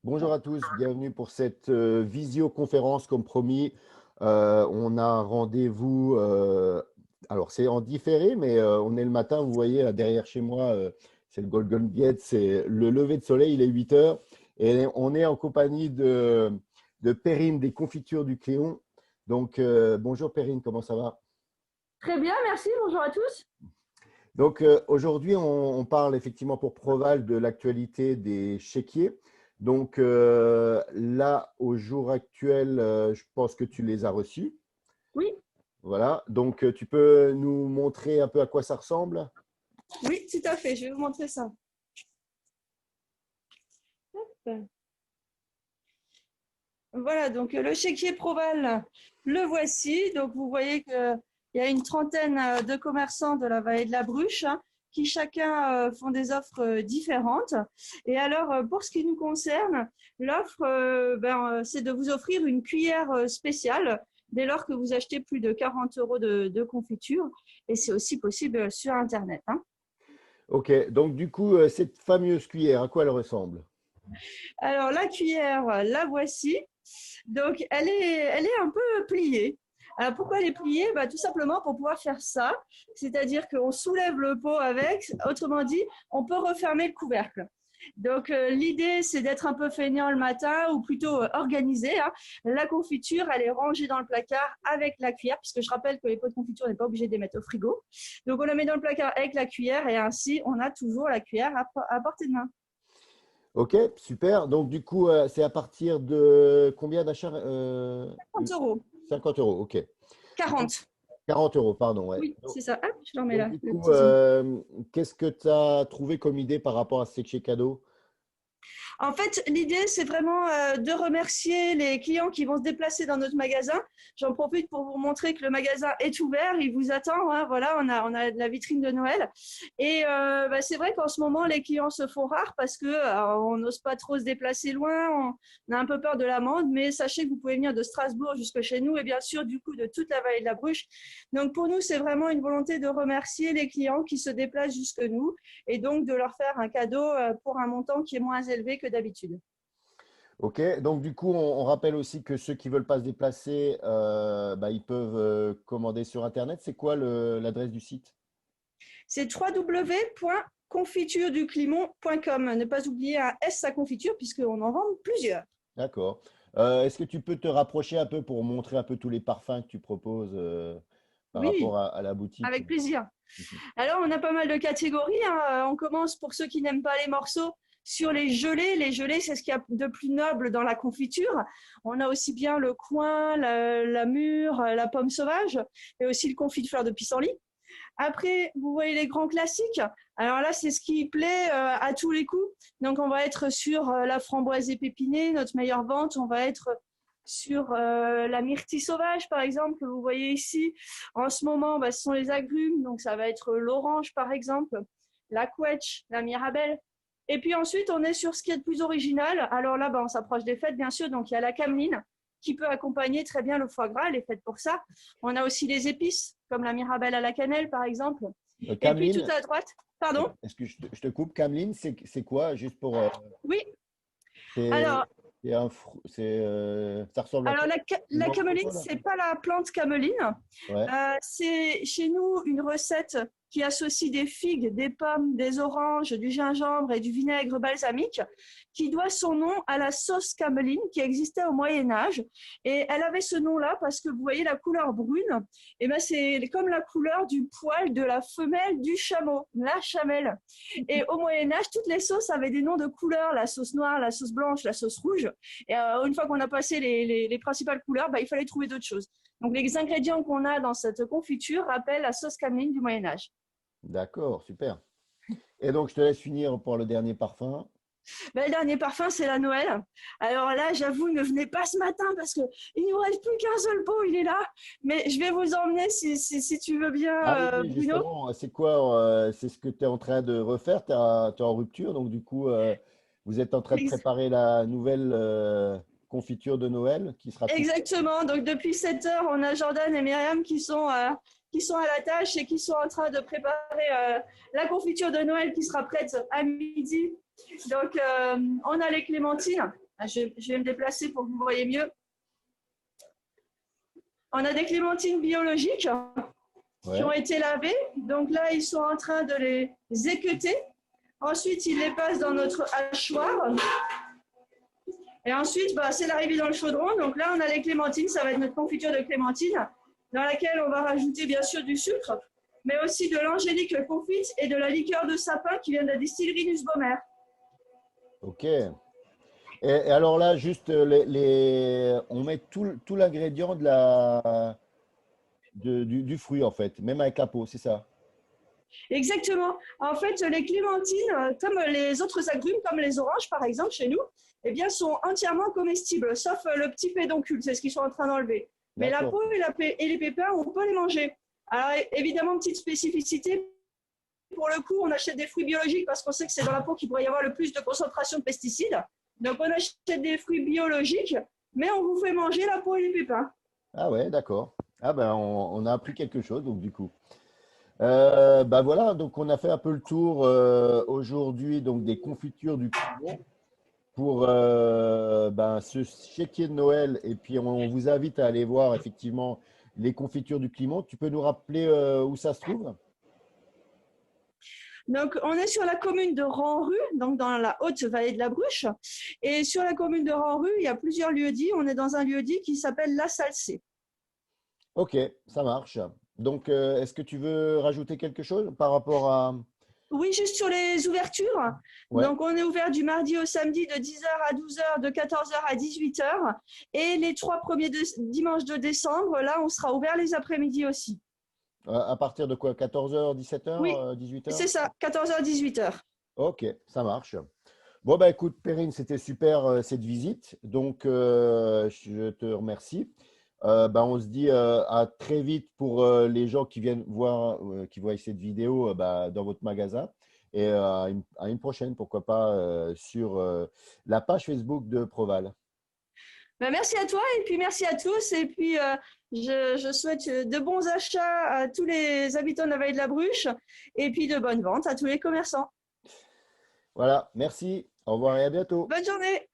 Bonjour à tous, bienvenue pour cette visioconférence comme promis. On a un rendez-vous, alors c'est en différé, mais on est le matin, vous voyez là, derrière chez moi, c'est le Golden Gate, c'est le lever de soleil, il est 8 heures et on est en compagnie de Perrine des Confitures du Cléon. Donc bonjour Perrine, comment ça va? Très bien, merci. Bonjour à tous. Donc aujourd'hui, on parle effectivement pour Proval de l'actualité des chéquiers. Donc là, au jour actuel, je pense que tu les as reçus. Oui, Voilà. Donc tu peux nous montrer un peu à quoi ça ressemble? oui, tout à fait. Je vais vous montrer ça. Hop. Voilà, donc le chéquier Proval, le voici. Donc vous voyez qu'il y a une trentaine de commerçants de la vallée de la Bruche, hein, qui chacun font des offres différentes. Et alors, pour ce qui nous concerne, l'offre, c'est de vous offrir une cuillère spéciale dès lors que vous achetez plus de 40 euros de confiture. Et c'est aussi possible sur Internet, hein. Ok. Donc du coup, cette fameuse cuillère, à quoi elle ressemble? Alors, la cuillère, la voici. Donc, elle est un peu pliée. Alors, pourquoi elle est pliée? Bah, tout simplement pour pouvoir faire ça. C'est-à-dire qu'on soulève le pot avec. Autrement dit, on peut refermer le couvercle. Donc, l'idée, c'est d'être un peu feignant le matin ou plutôt organisé, hein. La confiture, elle est rangée dans le placard avec la cuillère, puisque je rappelle que les pots de confiture, on n'est pas obligé de les mettre au frigo. Donc, on la met dans le placard avec la cuillère et ainsi, on a toujours la cuillère à portée de main. Ok, super. Donc du coup, c'est à partir de combien d'achats? 30 euros. 50 euros, ok. Donc 40. 40 euros, pardon, ouais. Oui, c'est ça. Hop, je leur mets Donc, là, du le coup, petit signe. qu'est-ce que tu as trouvé comme idée par rapport à ces chèques cadeaux? En fait, l'idée, c'est vraiment de remercier les clients qui vont se déplacer dans notre magasin. J'en profite pour vous montrer que le magasin est ouvert, il vous attend, hein. Voilà, on a la vitrine de Noël. Et c'est vrai qu'en ce moment, les clients se font rares parce que on n'ose pas trop se déplacer loin, on a un peu peur de l'amende, mais sachez que vous pouvez venir de Strasbourg jusque chez nous et bien sûr, du coup, de toute la vallée de la Bruche. Donc, pour nous, c'est vraiment une volonté de remercier les clients qui se déplacent jusque nous et donc de leur faire un cadeau pour un montant qui est moins élevé que d'habitude. Ok, donc du coup, on rappelle aussi que ceux qui veulent pas se déplacer, ils peuvent commander sur Internet. C'est quoi l'adresse du site? C'est www.confitureduclimon.com. Ne pas oublier un S à confiture puisqu'on en vend plusieurs. D'accord. Est-ce que tu peux te rapprocher un peu pour montrer un peu tous les parfums que tu proposes par Oui, rapport à la boutique? avec plaisir. Mhm. Alors, on a pas mal de catégories, hein. On commence pour ceux qui n'aiment pas les morceaux sur les gelées. Les gelées, c'est ce qu'il y a de plus noble dans la confiture. On a aussi bien le coin, la mûre, la pomme sauvage, et aussi le confit de fleur de pissenlit. Après, vous voyez les grands classiques. Alors là, c'est ce qui plaît à tous les coups. Donc, on va être sur la framboise épépinée, notre meilleure vente. On va être sur la myrtille sauvage, par exemple, que vous voyez ici. En ce moment, ce sont les agrumes. Donc, ça va être l'orange, par exemple, la quetch, la mirabelle. Et puis ensuite, on est sur ce qui est de plus original. Alors là, on s'approche des fêtes, bien sûr. Donc, il y a la cameline qui peut accompagner très bien le foie gras. Elle est faite pour ça. On a aussi les épices, comme la mirabelle à la cannelle, par exemple. Et puis tout Cameline, à droite, pardon? est-ce que je te coupe? Cameline, c'est quoi? Juste pour. Oui. C'est Alors, ça ressemble à alors quoi? Du la mango, cameline, là? c'est pas la plante cameline. Ouais. C'est chez nous une recette qui associe des figues, des pommes, des oranges, du gingembre et du vinaigre balsamique, qui doit son nom à la sauce cameline qui existait au Moyen Âge. Et elle avait ce nom-là parce que vous voyez la couleur brune, et c'est comme la couleur du poil de la femelle du chameau, la chamelle. Et au Moyen Âge, toutes les sauces avaient des noms de couleurs, la sauce noire, la sauce blanche, la sauce rouge. Et une fois qu'on a passé les principales couleurs, il fallait trouver d'autres choses. Donc les ingrédients qu'on a dans cette confiture rappellent la sauce cameline du Moyen Âge. D'accord, super. Et donc, je te laisse finir pour le dernier parfum. Le dernier parfum, c'est la Noël. Alors là, j'avoue, ne venez pas ce matin parce que il nous reste plus qu'un seul pot, il est là. Mais je vais vous emmener si tu veux bien, Ah oui, oui, Bruno. justement, c'est quoi? C'est ce que tu es en train de refaire. Tu es en rupture, donc du coup, vous êtes en train de préparer la nouvelle confiture de Noël qui sera toute faite. Exactement. Donc depuis 7 heures, on a Jordan et Myriam qui sont à la tâche et qui sont en train de préparer la confiture de Noël qui sera prête à midi. Donc on a les clémentines. Je vais me déplacer pour que vous voyez mieux. On a des clémentines biologiques qui ont été lavées. Donc là, ils sont en train de les équeuter. Ensuite, ils les passent dans notre hachoir. Et ensuite, c'est l'arrivée dans le chaudron. Donc là, on a les clémentines. Ça va être notre confiture de clémentine dans laquelle on va rajouter bien sûr du sucre, mais aussi de l'angélique confite et de la liqueur de sapin qui vient de la distillerie Nussbaumer. Ok. Et alors là, juste, on met tout l'ingrédient du fruit, en fait, même avec la peau, c'est ça? Exactement. En fait, les clémentines, comme les autres agrumes, comme les oranges par exemple chez nous, eh bien, sont entièrement comestibles, sauf le petit pédoncule, c'est ce qu'ils sont en train d'enlever. Mais la peau et les pépins, on peut les manger. Alors évidemment, petite spécificité, pour le coup, on achète des fruits biologiques parce qu'on sait que c'est dans la peau qu'il pourrait y avoir le plus de concentration de pesticides. Donc on achète des fruits biologiques, mais on vous fait manger la peau et les pépins. Ah ouais, d'accord. Ah ben, on a appris quelque chose, donc du coup. Bah voilà, donc on a fait un peu le tour aujourd'hui donc des confitures du Crillon pour ce chéquier de Noël. Et puis on vous invite à aller voir effectivement les confitures du Climont. Tu peux nous rappeler où ça se trouve? Donc, on est sur la commune de Ranru, donc dans la haute vallée de la Bruche. Et sur la commune de Ranru, il y a plusieurs lieux-dits. On est dans un lieu-dit qui s'appelle La Salsée. Ok, ça marche. Donc, est-ce que tu veux rajouter quelque chose par rapport à… Oui, juste sur les ouvertures. Ouais, Donc, on est ouvert du mardi au samedi de 10h à 12h, de 14h à 18h. Et les 3 premiers dimanches de décembre, là, on sera ouvert les après-midi aussi. à partir de quoi? 14h, 17h, Oui, 18h? c'est ça, 14h, 18h. Ok, ça marche. Bon, bah écoute, Perrine, c'était super cette visite. Donc, je te remercie. On se dit à très vite pour les gens qui viennent voir, qui voient cette vidéo dans votre magasin. Et à une prochaine, pourquoi pas, sur la page Facebook de Proval. Merci à toi et puis merci à tous. Et puis, je souhaite de bons achats à tous les habitants de la vallée de la Bruche et puis de bonnes ventes à tous les commerçants. Voilà, merci, au revoir et à bientôt. Bonne journée!